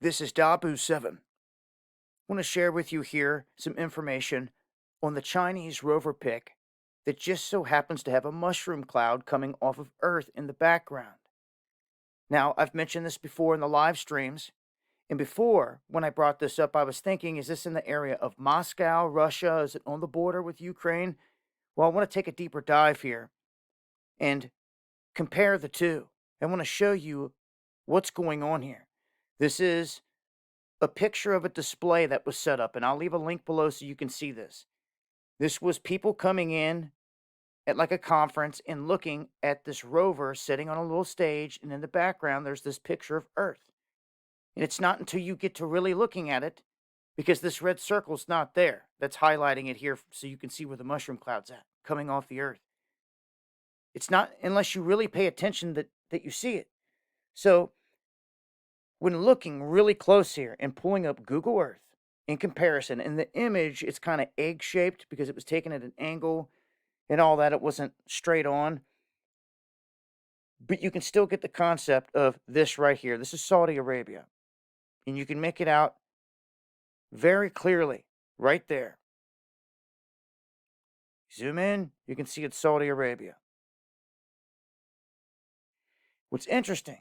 This is Dabu7. I want to share with you here some information on the Chinese rover pic that just so happens to have a mushroom cloud coming off of Earth in the background. Now, I've mentioned this before in the live streams, and before, when I brought this up, I was thinking, is this in the area of Moscow, Russia? Is it on the border with Ukraine? Well, I want to take a deeper dive here and compare the two. I want to show you what's going on here. This is a picture of a display that was set up, and I'll leave a link below so you can see this. This was people coming in at like a conference and looking at this rover sitting on a little stage, and in the background there's this picture of Earth. And it's not until you get to really looking at it, because this red circle's not there, that's highlighting it here so you can see where the mushroom cloud's at, coming off the Earth. It's not unless you really pay attention that you see it. So when looking really close here and pulling up Google Earth in comparison, in the image, it's kind of egg-shaped because it was taken at an angle and all that. It wasn't straight on. But you can still get the concept of this right here. This is Saudi Arabia. And you can make it out very clearly right there. Zoom in, you can see it's Saudi Arabia. What's interesting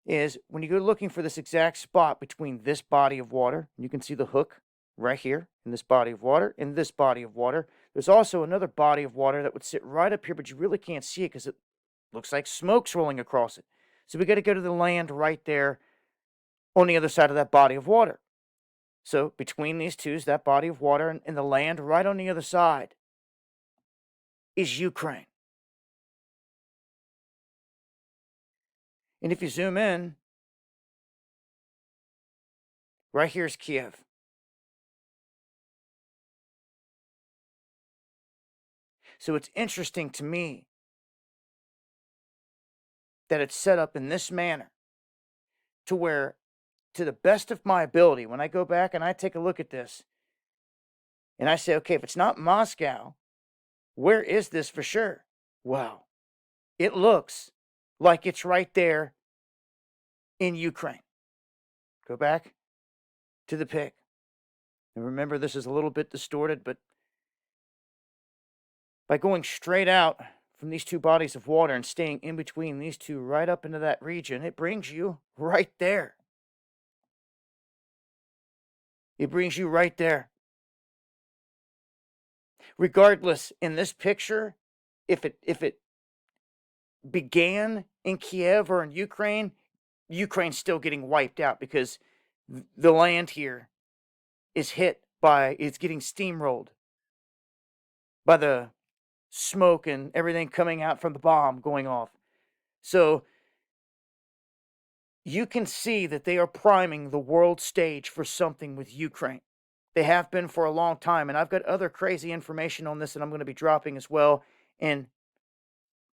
is when you go looking for this exact spot between this body of water, and you can see the hook right here in this body of water, in this body of water. There's also another body of water that would sit right up here, but you really can't see it because it looks like smoke's rolling across it. So we got to go to the land right there on the other side of that body of water. So between these two is that body of water, and the land right on the other side is Ukraine. And if you zoom in, right here is Kiev. So it's interesting to me that it's set up in this manner to where, to the best of my ability, when I go back and I take a look at this and I say, okay, if it's not Moscow, where is this for sure? Well, it looks like it's right there in Ukraine. Go back to the pic. And remember, this is a little bit distorted, but by going straight out from these two bodies of water and staying in between these two right up into that region, it brings you right there. It brings you right there. Regardless, in this picture, if it began in Kiev or in Ukraine, Ukraine's still getting wiped out because the land here is hit by, it's getting steamrolled by the smoke and everything coming out from the bomb going off. So you can see that they are priming the world stage for something with Ukraine. They have been for a long time, and I've got other crazy information on this that I'm going to be dropping as well, and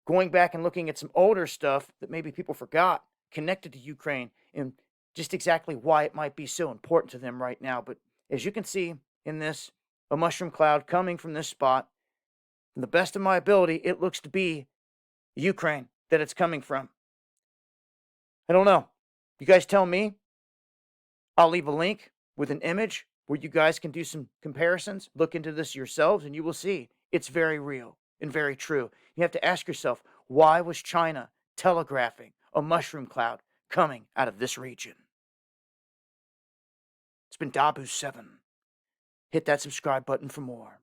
going back and looking at some older stuff that maybe people forgot connected to Ukraine and just exactly why it might be so important to them right now. But as you can see in this, a mushroom cloud coming from this spot, from the best of my ability, it looks to be Ukraine that it's coming from. I don't know. You guys tell me. I'll leave a link with an image where you guys can do some comparisons. Look into this yourselves, and you will see it's very real and very true. You have to ask yourself, why was China telegraphing a mushroom cloud coming out of this region? It's been Dabu7. Hit that subscribe button for more.